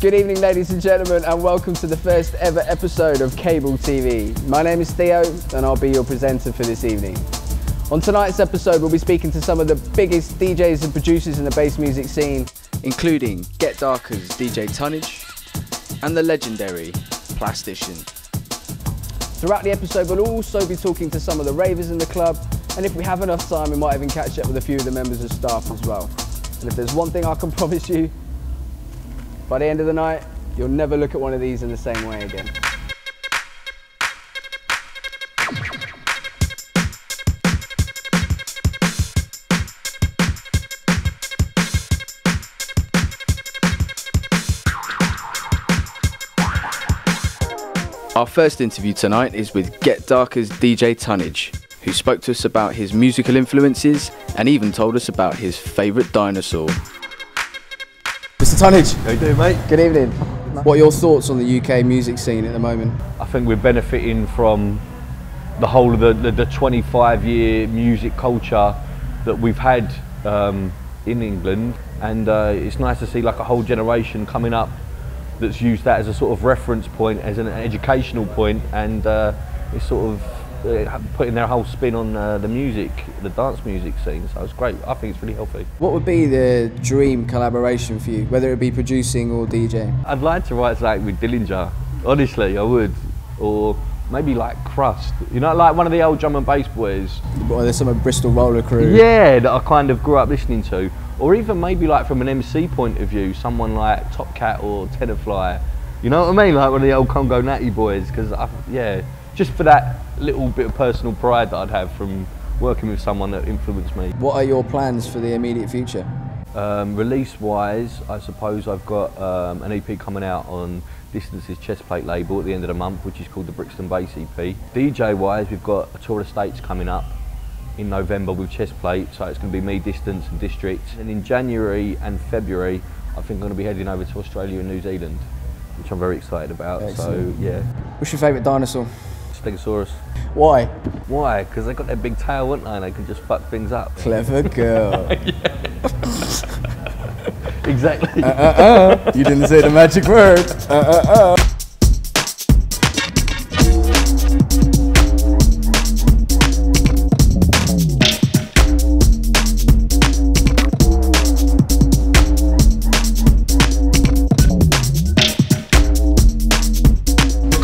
Good evening, ladies and gentlemen, and welcome to the first ever episode of Cable TV. My name is Theo, and I'll be your presenter for this evening. On tonight's episode, we'll be speaking to some of the biggest DJs and producers in the bass music scene, including Get Darker's DJ Tunnidge and the legendary Plastician. Throughout the episode, we'll also be talking to some of the ravers in the club, and if we have enough time, we might even catch up with a few of the members of staff as well. And if there's one thing I can promise you, by the end of the night, you'll never look at one of these in the same way again. Our first interview tonight is with Get Darker's DJ Tunnidge, who spoke to us about his musical influences and even told us about his favourite dinosaur. Mr. Tunnidge. How you doing, mate? Good evening. What are your thoughts on the UK music scene at the moment? I think we're benefiting from the whole of the 25-year music culture that we've had in England, and it's nice to see like a whole generation coming up that's used that as a sort of reference point, as an educational point, and it's sort of putting their whole spin on the music, the dance music scene. So it's great. I think it's really healthy. What would be the dream collaboration for you, whether it be producing or DJing? I'd like to write something with Dillinger. Honestly, I would. Or maybe like Crust. You know, like one of the old drum and bass boys. Well, there's some of Bristol Roller Crew. Yeah, that I kind of grew up listening to. Or even maybe like from an MC point of view, someone like Top Cat or Tenderfly. You know what I mean? Like one of the old Congo Natty boys. Because yeah, just for that little bit of personal pride that I'd have from working with someone that influenced me. What are your plans for the immediate future? Release-wise, I suppose I've got an EP coming out on Distance's Chestplate label at the end of the month, which is called the Brixton Bass EP. DJ-wise, we've got a tour of States coming up in November with Chestplate, so it's going to be me, Distance and District. And in January and February, I think I'm going to be heading over to Australia and New Zealand, which I'm very excited about. Excellent. So yeah. What's your favourite dinosaur? Stegosaurus. Why? Why? Because they got their big tail, wouldn't they? And they can just fuck things up. Clever girl. Exactly. You didn't say the magic word.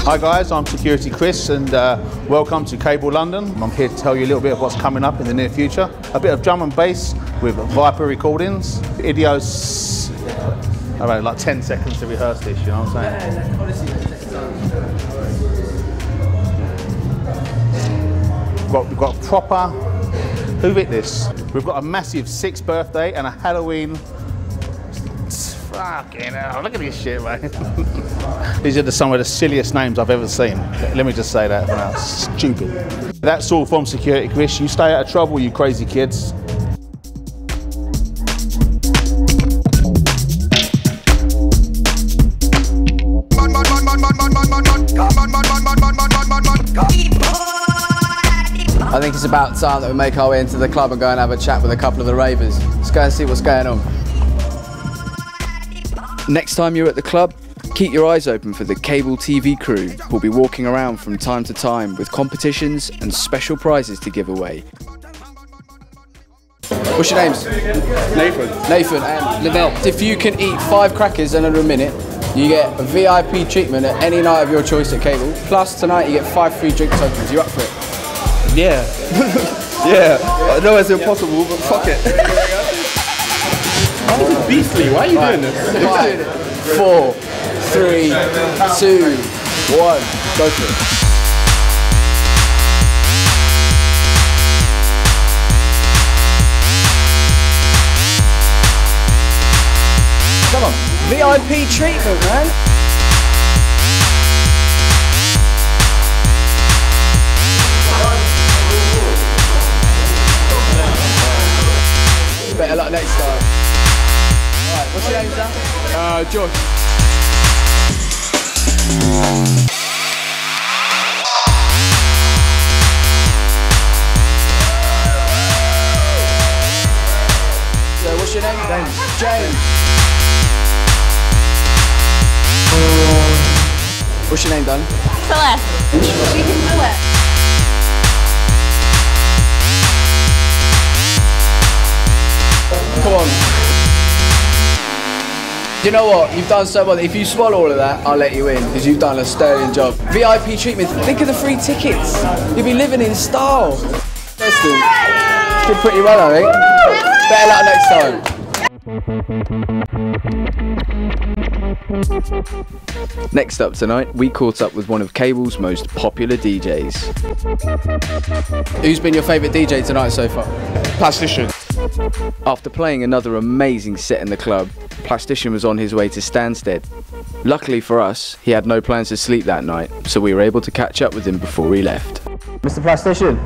Hi guys, I'm Security Chris, and welcome to Cable London. I'm here to tell you a little bit of what's coming up in the near future. A bit of drum and bass with Viper recordings. Videos, about like 10 seconds to rehearse this, you know what I'm saying? We've got a proper, who hit this? We've got a massive 6th birthday and a Halloween. Fucking hell, look at this shit, mate. These are some of the silliest names I've ever seen. Let me just say that for now. Stupid. That's all from Security Chris. You stay out of trouble, you crazy kids. I think it's about time that we make our way into the club and go and have a chat with a couple of the ravers. Let's go and see what's going on. Next time you're at the club, keep your eyes open for the Cable TV crew, who'll be walking around from time to time with competitions and special prizes to give away. What's your names? Nathan and Lavelle. If you can eat 5 crackers in under a minute, you get a VIP treatment at any night of your choice at Cable. Plus tonight you get 5 free drink tokens. You up for it? Yeah. Yeah. I know it's impossible, but fuck it. This is beastly. Why are you doing this? 5, 4, 3, 2, 1. Go for it. Come on, VIP treatment, man. Better luck next time. Alright, what's your name, Sam? Josh. So what's your name? James. James. What's your name, darling? Celeste. We can do it. Come on. Do you know what? You've done so well. If you swallow all of that, I'll let you in, because you've done a sterling job. VIP treatment. Think of the free tickets. You'll be living in style. Destin, did pretty well, I think. Better luck next time. Next up tonight, we caught up with one of Cable's most popular DJs. Who's been your favourite DJ tonight so far? Plastician. After playing another amazing set in the club, Plastician was on his way to Stansted. Luckily for us, he had no plans to sleep that night, so we were able to catch up with him before he left. Mr. Plastician,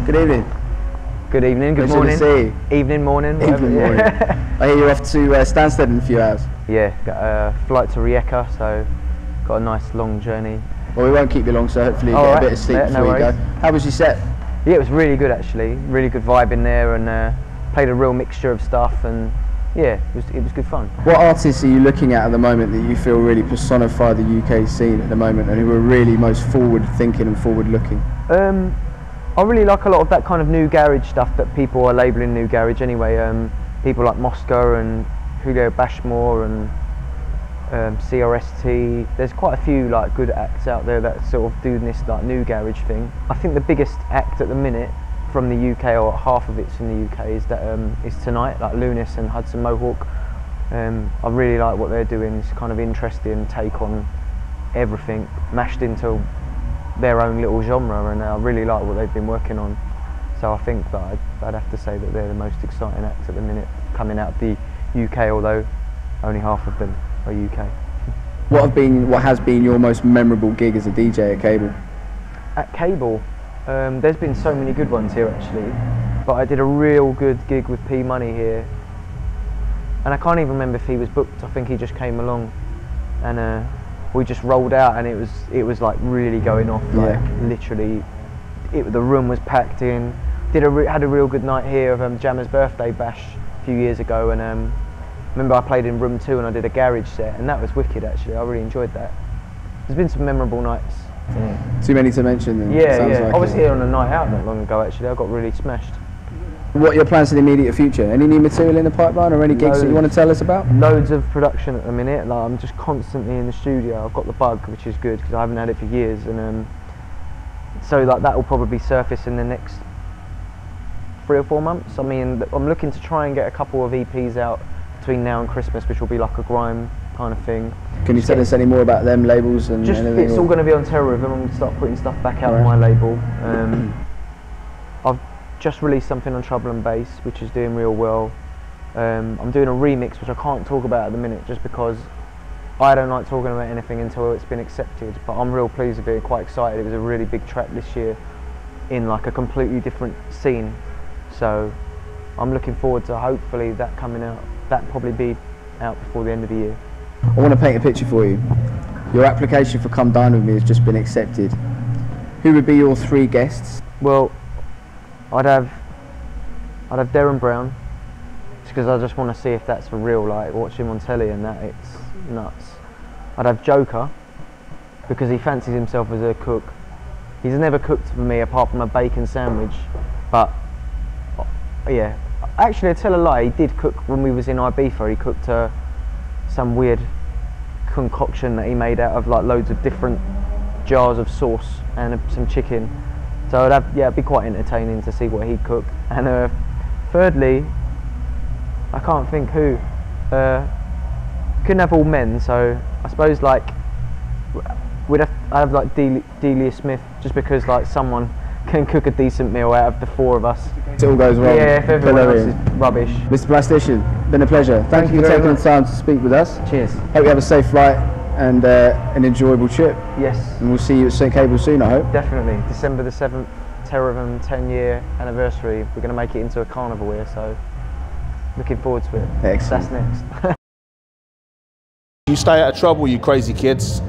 good evening. Good evening, good Pleasure morning. to see you. Evening, morning. Evening, morning. I hear you're off to Stansted in a few hours. Yeah, got a flight to Rijeka, so got a nice long journey. Well, we won't keep you long, so hopefully you get a bit of sleep before you go. How was your set? Yeah, it was really good actually. Really good vibe in there, and played a real mixture of stuff, and yeah, it was good fun. What artists are you looking at the moment that you feel really personify the UK scene at the moment, and who are really most forward-thinking and forward-looking? I really like a lot of that kind of new garage stuff that people are labelling new garage anyway. People like Moscow and Julio Bashmore and CRST. There's quite a few like good acts out there that sort of do this like new garage thing. I think the biggest act at the minute from the UK, or half of it's in the UK, is that is Tonight, like Lunis and Hudson Mohawk. I really like what they're doing. It's kind of interesting take on everything mashed into their own little genre, and I really like what they've been working on. So I think that I'd have to say that they're the most exciting acts at the minute coming out of the UK, although only half of them are UK. What has been your most memorable gig as a DJ at Cable? At Cable, there's been so many good ones here actually, but I did a real good gig with P Money here, and I can't even remember if he was booked. I think he just came along, and we just rolled out, and it was like really going off, like literally, the room was packed in. Had a real good night here of Jammer's birthday bash a few years ago, and remember I played in room 2 and I did a garage set, and that was wicked actually. I really enjoyed that. There's been some memorable nights. Too many to mention then. Yeah, Like I was here on a night out not long ago actually. I got really smashed. What are your plans for the immediate future? Any new material in the pipeline, or any gigs that you want to tell us about? Loads of production at the minute. Like, I'm just constantly in the studio. I've got the bug, which is good because I haven't had it for years, and so like that will probably surface in the next 3 or 4 months. I mean, I'm looking to try and get a couple of EPs out between now and Christmas, which will be like a grime kind of thing. Can you tell us any more about them labels and anything? It's all going to be on Terrorism. I'm going to start putting stuff back out on my label. I've just released something on Trouble and Bass, which is doing real well. I'm doing a remix, which I can't talk about at the minute, just because I don't like talking about anything until it's been accepted. But I'm real pleased with it, quite excited. It was a really big track this year in like a completely different scene. So I'm looking forward to hopefully that coming out. That'll probably be out before the end of the year. I want to paint a picture for you. Your application for Come Dine With Me has just been accepted. Who would be your 3 guests? Well, I'd have Darren Brown, just because I just want to see if that's for real, like watch him on telly and that, it's nuts. I'd have Joker, because he fancies himself as a cook. He's never cooked for me apart from a bacon sandwich, but yeah. Actually, I tell a lie, he did cook when we was in Ibiza. He cooked some weird concoction that he made out of like loads of different jars of sauce and some chicken. So it'd be quite entertaining to see what he'd cook. And thirdly, I can't think who. Couldn't have all men, so I suppose like I'd have like Delia Smith, just because like someone can cook a decent meal out of the 4 of us. It all goes well. Yeah, if everyone else is rubbish. Mr. Plastician, been a pleasure. Thank you for taking the time to speak with us. Cheers. Hope you have a safe flight and an enjoyable trip. Yes. And we'll see you at St Cable soon, I hope. Definitely. December the 7th, Terrorism 10-year anniversary. We're going to make it into a carnival here, so looking forward to it. Excellent. That's next. You stay out of trouble, you crazy kids.